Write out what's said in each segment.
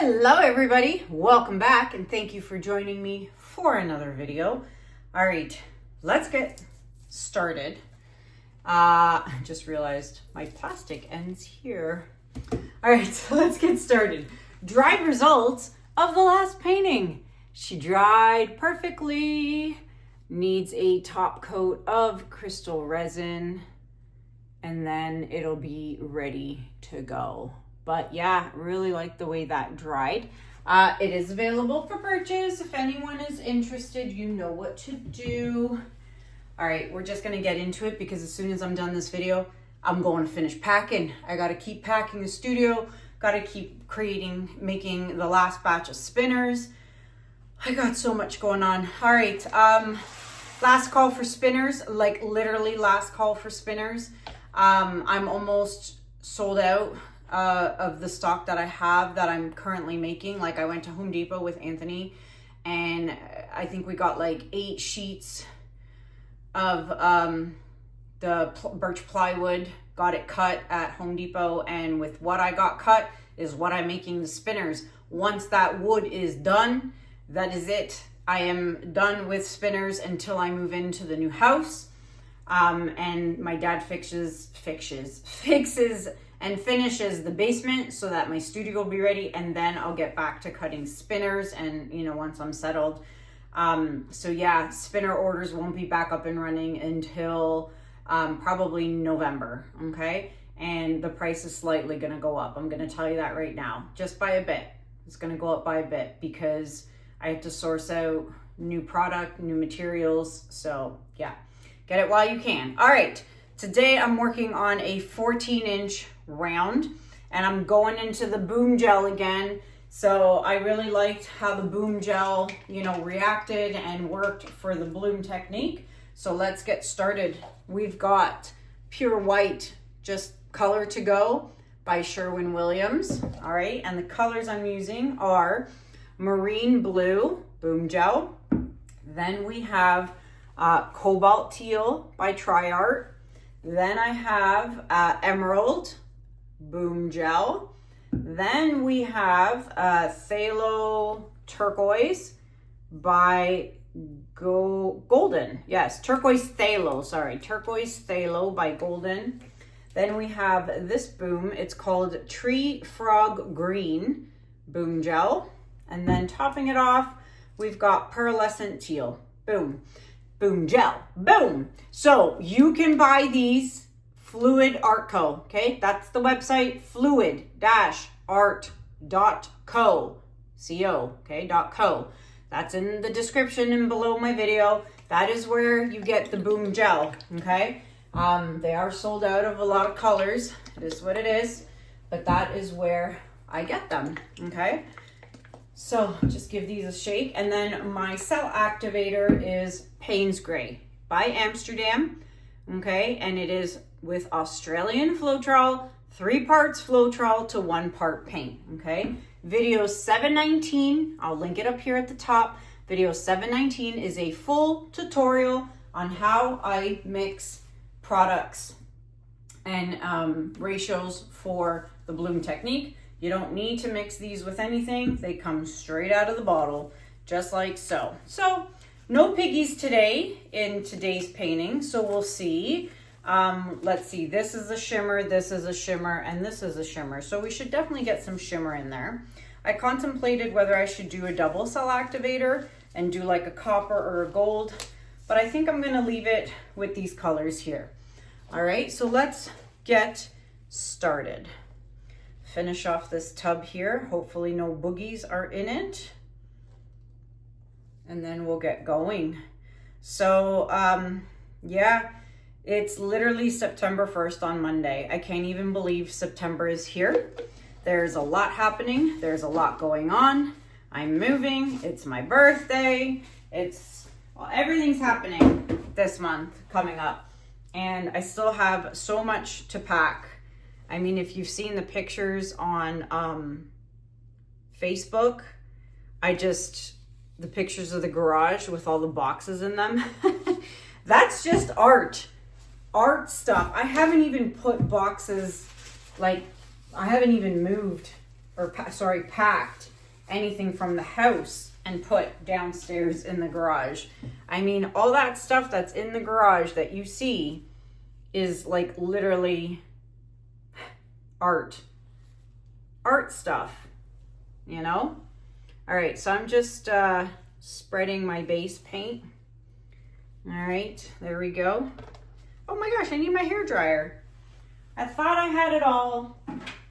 Hello everybody, welcome back and thank you for joining me for another video. All right, let's get started. I just realized my plastic ends here. All right, so let's get started. Dried results of the last painting. She dried perfectly, needs a top coat of Krystal Resin, and then it'll be ready to go. But yeah, really like the way that dried. It is available for purchase. If anyone is interested, you know what to do. All right, we're just gonna get into it because as soon as I'm done this video, I'm going to finish packing. I gotta keep packing the studio, gotta keep making the last batch of spinners. I got so much going on. All right, last call for spinners, like literally last call for spinners. I'm almost sold out of the stock that I have that I'm currently making. Like I went to Home Depot with Anthony and I think we got like 8 sheets of the birch plywood, got it cut at Home Depot, and with what I got cut is what I'm making the spinners. Once that wood is done, that is it. I am done with spinners until I move into the new house. And my dad fixes and finishes the basement so that my studio will be ready, and then I'll get back to cutting spinners and once I'm settled. So yeah, spinner orders won't be back up and running until probably November, okay? And the price is slightly gonna go up. I'm gonna tell you that right now, just by a bit. It's gonna go up by a bit because I have to source out new product, new materials. So yeah, get it while you can. All right, today I'm working on a 14-inch round and I'm going into the boom gel again. So I really liked how the boom gel, reacted and worked for the bloom technique. So let's get started. We've got Pure White, just color to go by Sherwin-Williams. All right, and the colors I'm using are Marine Blue, boom gel. Then we have Cobalt Teal by TriArt. Then I have Emerald, boom gel. Then we have phthalo Turquoise by Golden. Yes, Turquoise phthalo by Golden. Then we have this boom. It's called Tree Frog Green boom gel. And then topping it off, we've got Pearlescent Teal. Boom. Boom gel. Boom. So you can buy these Fluid Art Co. Okay, that's the website, fluid-art.co. Okay, .co. That's in the description and below my video. That is where you get the boom gel. Okay, they are sold out of a lot of colors. It is what it is, but that is where I get them. Okay, so just give these a shake. And then my cell activator is Payne's Gray by Amsterdam. Okay, and it is with Australian Floetrol, 3 parts Floetrol to 1 part paint. Okay, video 719, I'll link it up here at the top. Video 719 is a full tutorial on how I mix products and ratios for the bloom technique. You don't need to mix these with anything. They come straight out of the bottle, just like so. So no piggies today in today's painting. So we'll see. Let's see, this is a shimmer, this is a shimmer, and this is a shimmer. So we should definitely get some shimmer in there. I contemplated whether I should do a double cell activator and do like a copper or a gold, but I think I'm gonna leave it with these colors here. All right, so let's get started. Finish off this tub here. Hopefully no boogies are in it. And then we'll get going. So, yeah. It's literally September 1st on Monday. I can't even believe September is here. There's a lot happening. There's a lot going on. I'm moving. It's my birthday. Everything's happening this month coming up. And I still have so much to pack. I mean, if you've seen the pictures on Facebook, the pictures of the garage with all the boxes in them, that's just art stuff. I haven't even put boxes, like I haven't even moved or packed anything from the house and put downstairs in the garage. I mean, all that stuff that's in the garage that you see is like literally art stuff, you know? All right, so I'm just spreading my base paint. All right, there we go. Oh my gosh, I need my hair dryer. I thought I had it all.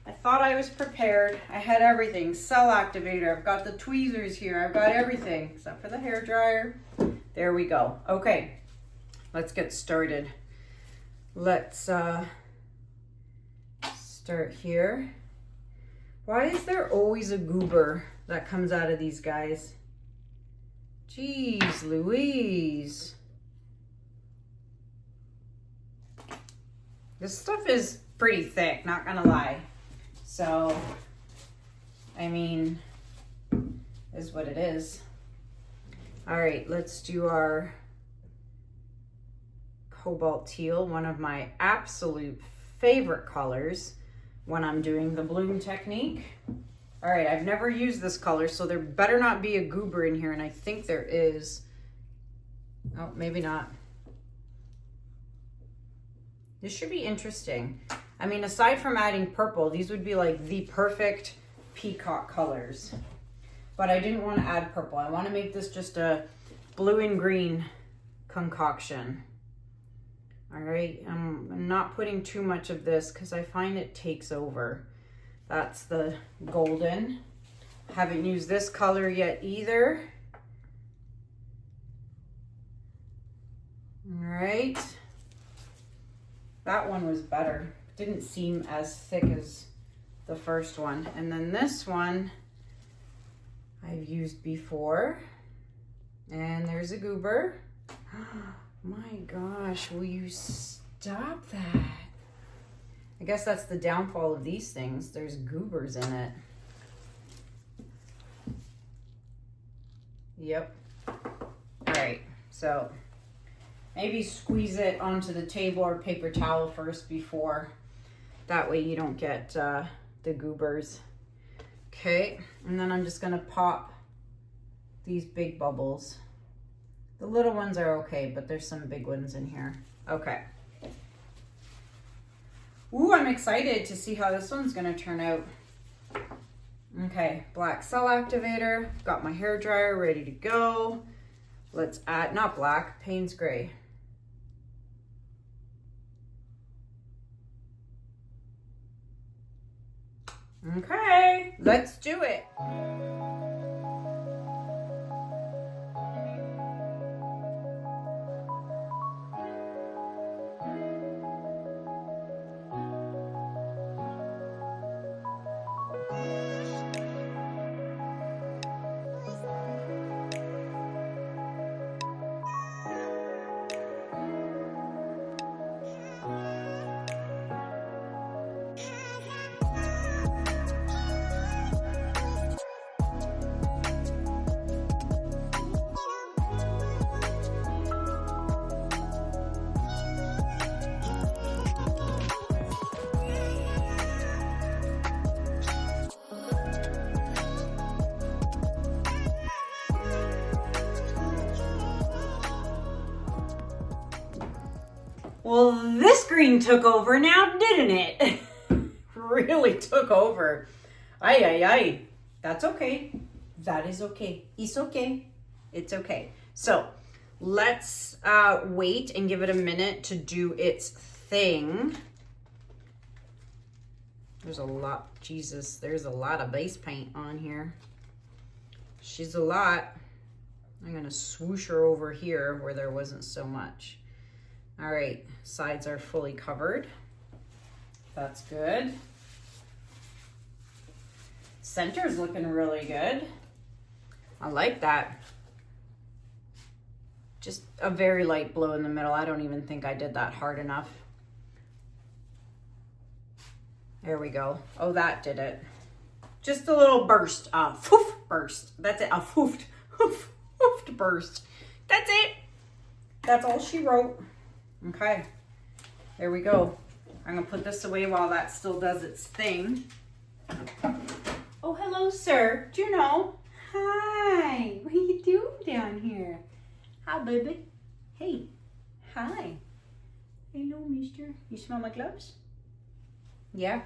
I thought I was prepared. I had everything. Cell activator. I've got the tweezers here. I've got everything except for the hair dryer. There we go. Okay, let's get started. Let's start here. Why is there always a goober that comes out of these guys? Jeez Louise. This stuff is pretty thick, not gonna lie. So, I mean, is what it is. All right, let's do our Cobalt Teal, one of my absolute favorite colors when I'm doing the bloom technique. All right, I've never used this color, so there better not be a goober in here, and I think there is. Oh, maybe not. This should be interesting. I mean, aside from adding purple, these would be like the perfect peacock colors. But I didn't want to add purple. I want to make this just a blue and green concoction. All right, I'm not putting too much of this because I find it takes over. That's the golden. Haven't used this color yet either. All right. That one was better. Didn't seem as thick as the first one. And then this one I've used before. And there's a goober. My gosh, will you stop that? I guess that's the downfall of these things. There's goobers in it. Yep. All right, so maybe squeeze it onto the table or paper towel first before. That way you don't get the goobers. Okay, and then I'm just gonna pop these big bubbles. The little ones are okay, but there's some big ones in here. Okay. Ooh, I'm excited to see how this one's gonna turn out. Okay, black cell activator. Got my hair dryer ready to go. Let's add, not black, Payne's gray. Okay, let's do it. Well, this green took over now, didn't it? Really took over. Ay, ay, ay. That's okay. That is okay. It's okay. It's okay. So let's wait and give it a minute to do its thing. There's a lot, Jesus, there's a lot of base paint on here. She's a lot. I'm gonna swoosh her over here where there wasn't so much. All right, sides are fully covered. That's good. Center's looking really good. I like that. Just a very light blue in the middle. I don't even think I did that hard enough. There we go. Oh, that did it. Just a little burst. Foof burst. That's it. A foofed. Foofed burst. That's it. That's all she wrote. Okay. There we go. I'm going to put this away while that still does its thing. Oh, Oh, hello, sir. Juno. Hi. What are you doing down here? Hi, baby. Hey. Hi. Hello, mister. You smell my gloves? Yeah.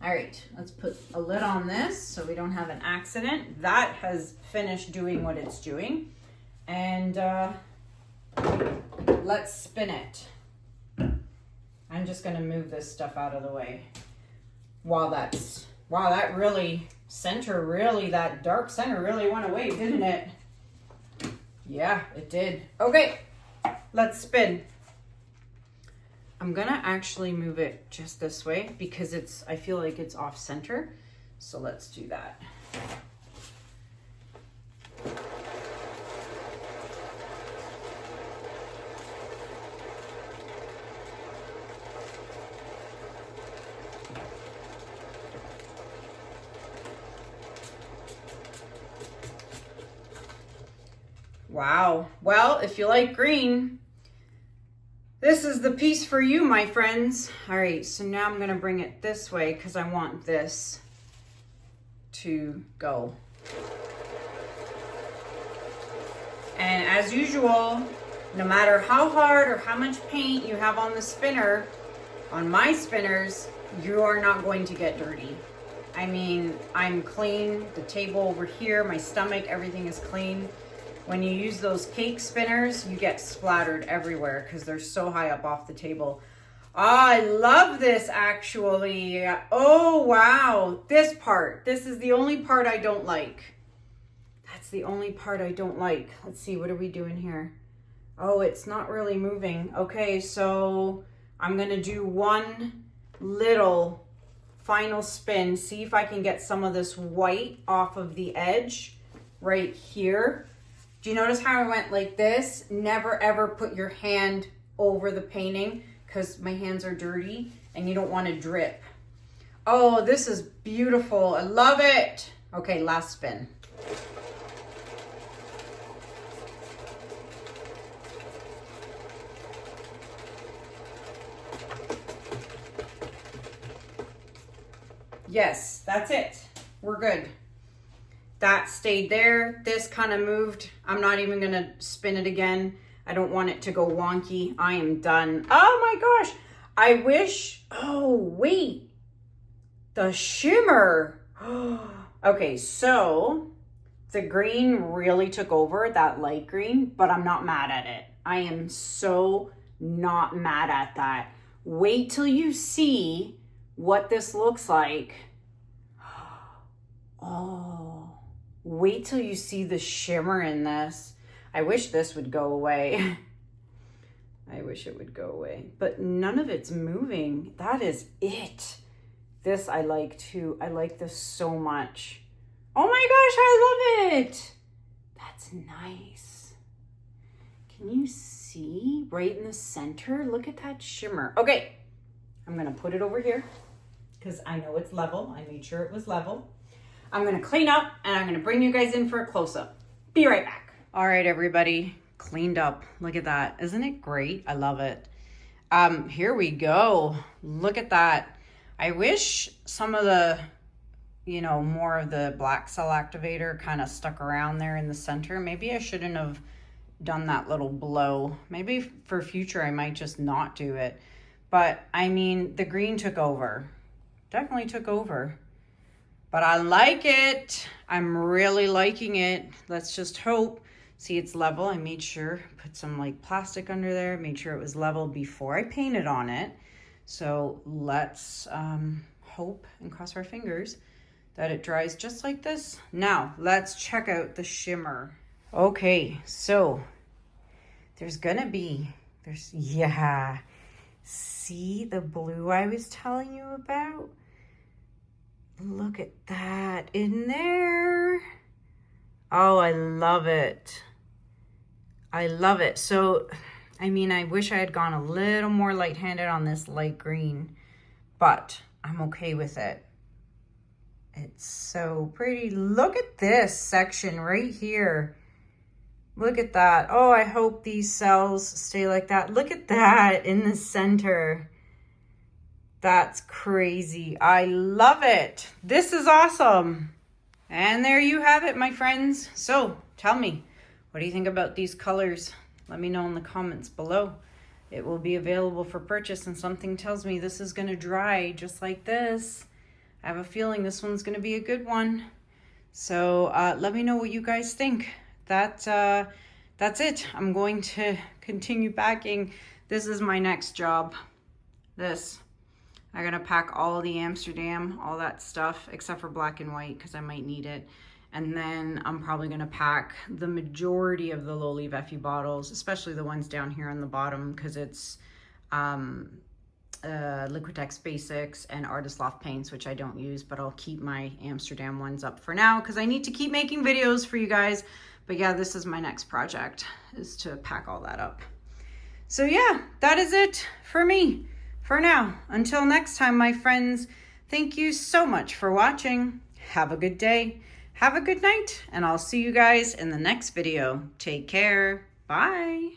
All right, let's put a lid on this so we don't have an accident. That has finished doing what it's doing. And let's spin it. I'm just gonna move this stuff out of the way. Wow, that really, that dark center really went away, didn't it? Yeah, it did. Okay, let's spin. I'm gonna actually move it just this way because I feel like it's off center. So let's do that. Wow. Well, if you like green, this is the piece for you, my friends. All right, so now I'm gonna bring it this way because I want this to go. And as usual, no matter how hard or how much paint you have on the spinner, on my spinners, you are not going to get dirty. I mean, I'm clean, the table over here, my stomach, everything is clean. When you use those cake spinners, you get splattered everywhere because they're so high up off the table. Oh, I love this actually. Oh, wow. This part. This is the only part I don't like. That's the only part I don't like. Let's see, what are we doing here? Oh, it's not really moving. Okay, so I'm going to do one little final spin. See if I can get some of this white off of the edge right here. Do you notice how I went like this? Never ever put your hand over the painting because my hands are dirty and you don't want to drip. Oh, this is beautiful. I love it. Okay, last spin. Yes, that's it. We're good. That stayed there. This kind of moved. I'm not even going to spin it again. I don't want it to go wonky. I am done. Oh my gosh. I wish, oh wait, the shimmer. Okay, so the green really took over, that light green, but I'm not mad at it. I am so not mad at that. Wait till you see what this looks like. Oh. Wait till you see the shimmer in this. I wish this would go away. I wish it would go away, but none of it's moving. That is it. This I like too. I like this so much. Oh my gosh, I love it. That's nice. Can you see right in the center? Look at that shimmer. Okay, I'm gonna put it over here because I know it's level. I made sure it was level. I'm gonna clean up and I'm gonna bring you guys in for a close-up. Be right back. All right, everybody, cleaned up. Look at that, isn't it great? I love it. Here we go. Look at that. I wish some of the, more of the black cell activator kind of stuck around there in the center. Maybe I shouldn't have done that little blow. Maybe for future, I might just not do it. But I mean, the green took over, definitely took over. But I like it. I'm really liking it. Let's just hope. See, it's level. I made sure, put some like plastic under there, made sure it was level before I painted on it. So let's hope and cross our fingers that it dries just like this. Now, let's check out the shimmer. Okay, so yeah. See the blue I was telling you about? Look at that in there. Oh, I love it. I love it. So, I mean, I wish I had gone a little more light-handed on this light green, but I'm okay with it. It's so pretty. Look at this section right here. Look at that. Oh, I hope these cells stay like that. Look at that in the center. That's crazy. I love it. This is awesome. And there you have it, my friends. So tell me, what do you think about these colors? Let me know in the comments below. It will be available for purchase, and something tells me this is gonna dry just like this. I have a feeling this one's gonna be a good one. So let me know what you guys think. That's it. I'm going to continue packing. This is my next job. I'm gonna pack all the Amsterdam, all that stuff, except for black and white, because I might need it. And then I'm probably gonna pack the majority of the Lolivefe bottles, especially the ones down here on the bottom, because it's Liquitex Basics and Artist Loft paints, which I don't use, but I'll keep my Amsterdam ones up for now, because I need to keep making videos for you guys. But yeah, this is my next project, is to pack all that up. So yeah, that is it for me for now. Until next time, my friends, thank you so much for watching. Have a good day, have a good night, and I'll see you guys in the next video. Take care. Bye.